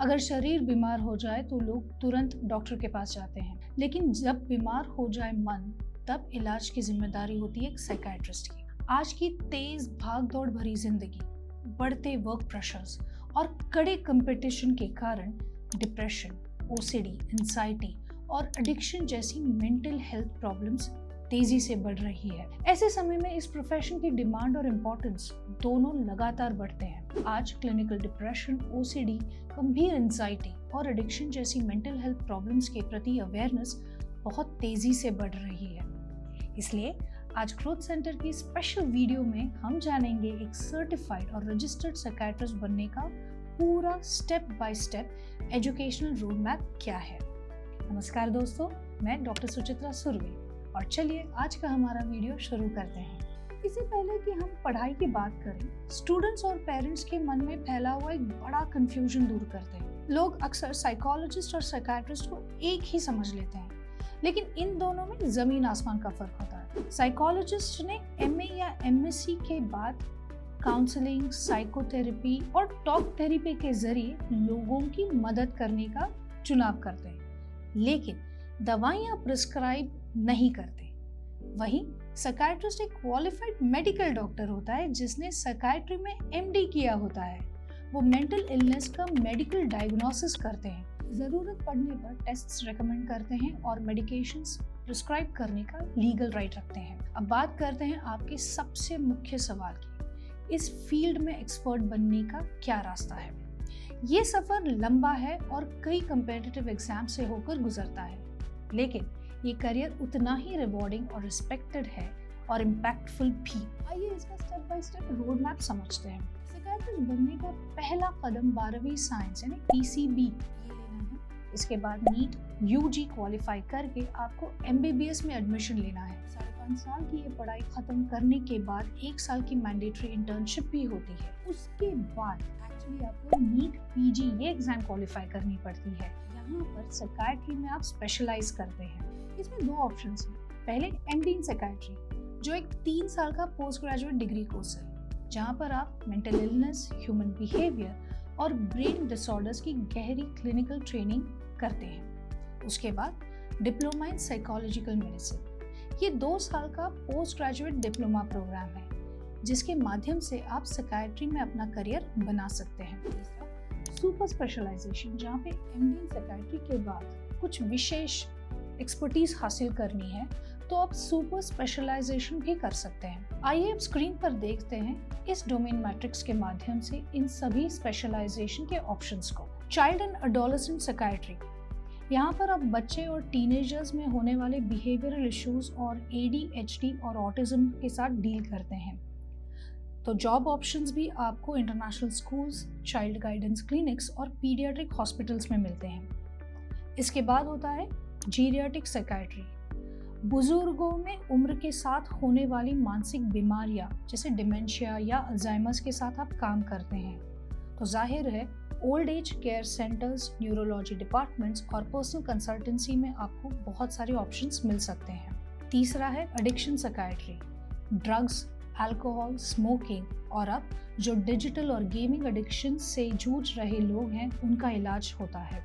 अगर शरीर बीमार हो जाए तो लोग तुरंत डॉक्टर के पास जाते हैं, लेकिन जब बीमार हो जाए मन, तब इलाज की जिम्मेदारी होती है एक साइकियाट्रिस्ट की। आज की तेज भागदौड़ भरी जिंदगी, बढ़ते वर्क प्रेशर्स और कड़े कंपटीशन के कारण डिप्रेशन, ओसीडी, एंजाइटी और एडिक्शन जैसी मेंटल हेल्थ प्रॉब्लम्स तेजी से बढ़ रही है। ऐसे समय में इस प्रोफेशन की डिमांड और इम्पोर्टेंस दोनों लगातार बढ़ते हैं। आज क्लिनिकल डिप्रेशन, ओसीडी, गंभीर एंजाइटी और एडिक्शन जैसी मेंटल हेल्थ प्रॉब्लम्स के प्रति अवेयरनेस बहुत तेजी से बढ़ रही है। इसलिए आज ग्रोथ सेंटर की स्पेशल वीडियो में हम जानेंगे एक सर्टिफाइड और रजिस्टर्ड साइकियाट्रिस्ट बनने का पूरा step by step educational road map क्या है। नमस्कार दोस्तों, मैं डॉक्टर सुचित्रा सुरवे और चलिए आज का हमारा वीडियो शुरू करते हैं। इससे पहले कि हम पढ़ाई की बात करें, स्टूडेंट्स और पेरेंट्स के मन में फैला हुआ एक बड़ा कंफ्यूजन दूर करते हैं। लोग अक्सर साइकोलॉजिस्ट और साइकियाट्रिस्ट को एक ही समझ लेते हैं, लेकिन इन दोनों में जमीन आसमान का फर्क होता है। साइकोलॉजिस्ट ने एमए या एमएससी के बाद काउंसलिंग, साइकोथेरेपी और टॉक थेरेपी के जरिए लोगों की मदद करने का चुनाव करते हैं, लेकिन दवाइयां प्रिस्क्राइब नहीं करते। वहीं साइकियाट्रिस्ट एक क्वालिफाइड मेडिकल डॉक्टर होता है जिसने साइकियाट्री में एमडी किया होता है। वो मेंटल इलनेस का मेडिकल डायग्नोसिस करते हैं, जरूरत पड़ने पर टेस्ट्स रेकमेंड करते हैं और मेडिकेशंस प्रिस्क्राइब करने का लीगल राइट रखते हैं। अब बात करते हैं आपके सबसे मुख्य सवाल की, इस फील्ड में एक्सपर्ट बनने का क्या रास्ता है। ये सफर लंबा है और कई कंपेटिटिव एग्जाम से होकर गुजरता है, लेकिन ये करियर उतना ही रिवॉर्डिंग और रिस्पेक्टेड है और इम्पैक्टफुल भी। आइए इसका step by step road map समझते हैं। साइकियाट्रिस्ट बनने का पहला कदम 12वीं साइंस यानी पीसीबी ये लेना है। इसके बाद नीट यूजी क्वालिफाई करके आपको एमबीबीएस में एडमिशन लेना है। 5.5 साल की ये पढ़ाई खत्म करने के बाद 1 साल की मैंडेटरी इंटर्नशिप भी होती है। उसके बाद एक्चुअली आपको नीट पीजी ये एग्जाम क्वालिफाई करनी पड़ती है। यहाँ पर साइकियाट्री में आप स्पेशलाइज करते हैं। इसमें 2 ऑप्शंस हैं। पहले एमडी इन साइकियाट्री, जो एक 3 साल का पोस्ट ग्रेजुएट डिग्री कोर्स है, जहाँ पर आप मेंटल इलनेस, ह्यूमन बिहेवियर और ब्रेन डिसऑर्डर्स की गहरी क्लिनिकल ट्रेनिंग करते हैं। उसके बाद डिप्लोमा इन साइकोलॉजिकल मेडिसिन, ये 2 साल का पोस्ट ग्रेजुएट डिप्लोमा प्रोग्राम है, जिसके माध्यम से आप साइकियाट्री में अपना करियर बना सकते हैं। सुपर स्पेशलाइजेशन, जहाँ पे एमडी इन साइकियाट्री के बाद कुछ विशेष एक्सपर्टीज हासिल करनी है तो आप सुपर स्पेशलाइजेशन भी कर सकते हैं। आइए अब स्क्रीन पर देखते हैं इस डोमेन मैट्रिक्स के माध्यम से इन सभी स्पेशलाइजेशन के ऑप्शंस को। चाइल्ड एंड एडोलेसेंट साइकियाट्री, यहाँ पर आप बच्चे और टीनेजर्स में होने वाले बिहेवियरल इश्यूज और एडीएचडी और ऑटिज्म के साथ डील करते हैं। तो जॉब ऑप्शंस भी आपको international schools, child guidance clinics और पीडियाट्रिक हॉस्पिटल्स में मिलते हैं। इसके बाद होता है जीरियाट्रिक साइकियाट्री, बुजुर्गों में उम्र के साथ होने वाली मानसिक बीमारियां जैसे डिमेंशिया या अल्जाइमर्स के साथ आप काम करते हैं, तो जाहिर है old age care centres, neurology departments और पर्सनल कंसल्टेंसी में आपको बहुत सारे ऑप्शंस मिल सकते हैं। तीसरा है addiction psychiatry, drugs, alcohol, smoking और अब जो डिजिटल और गेमिंग एडिक्शन से जूझ रहे लोग हैं उनका इलाज होता है।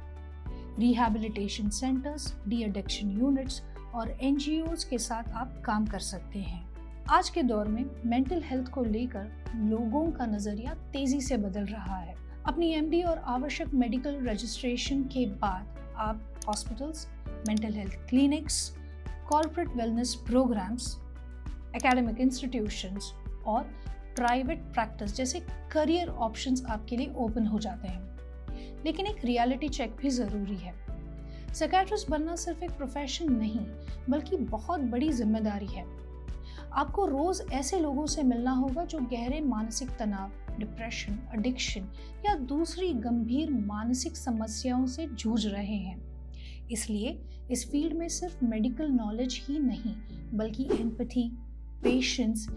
Rehabilitation centres, de addiction units और एनजीओज के साथ आप काम कर सकते हैं। आज के दौर में मेंटल हेल्थ को लेकर लोगों का नजरिया तेजी से बदल रहा है। अपनी एमडी और आवश्यक मेडिकल रजिस्ट्रेशन के बाद आप hospitals, mental health clinics, corporate wellness programmes, academic institutions और प्राइवेट प्रैक्टिस जैसे करियर ऑप्शंस आपके लिए ओपन हो जाते हैं। लेकिन एक रियलिटी चेक भी जरूरी है। साइकियाट्रिस्ट बनना सिर्फ एक प्रोफेशन नहीं, बल्कि बहुत बड़ी जिम्मेदारी है। आपको रोज ऐसे लोगों से मिलना होगा जो गहरे मानसिक तनाव, डिप्रेशन, एडिक्शन या दूसरी गंभीर मानसिक समस्याओं से जूझ रहे हैं। इसलिए इस फील्ड में सिर्फ मेडिकल नॉलेज ही नहीं, बल्कि empathy, patience,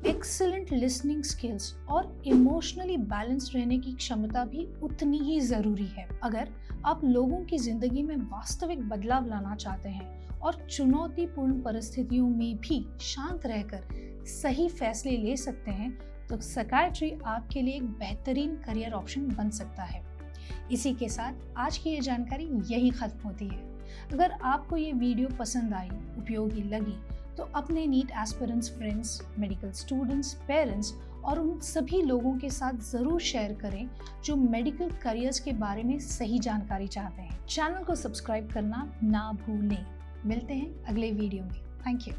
excellent listening skills और इमोशनली बैलेंस्ड रहने की क्षमता भी उतनी ही जरूरी है। अगर आप लोगों की जिंदगी में वास्तविक बदलाव लाना चाहते हैं और चुनौतीपूर्ण परिस्थितियों में भी शांत रहकर सही फैसले ले सकते हैं, तो साइकियाट्री आपके लिए एक बेहतरीन करियर ऑप्शन बन सकता है। इसी के साथ आज की ये जानकारी यही खत्म होती है। अगर आपको ये वीडियो पसंद आई, उपयोगी लगी, तो अपने NEET aspirants friends, medical students, parents और उन सभी लोगों के साथ ज़रूर शेयर करें जो मेडिकल करियर्स के बारे में सही जानकारी चाहते हैं। चैनल को सब्सक्राइब करना ना भूलें। मिलते हैं अगले वीडियो में। Thank you.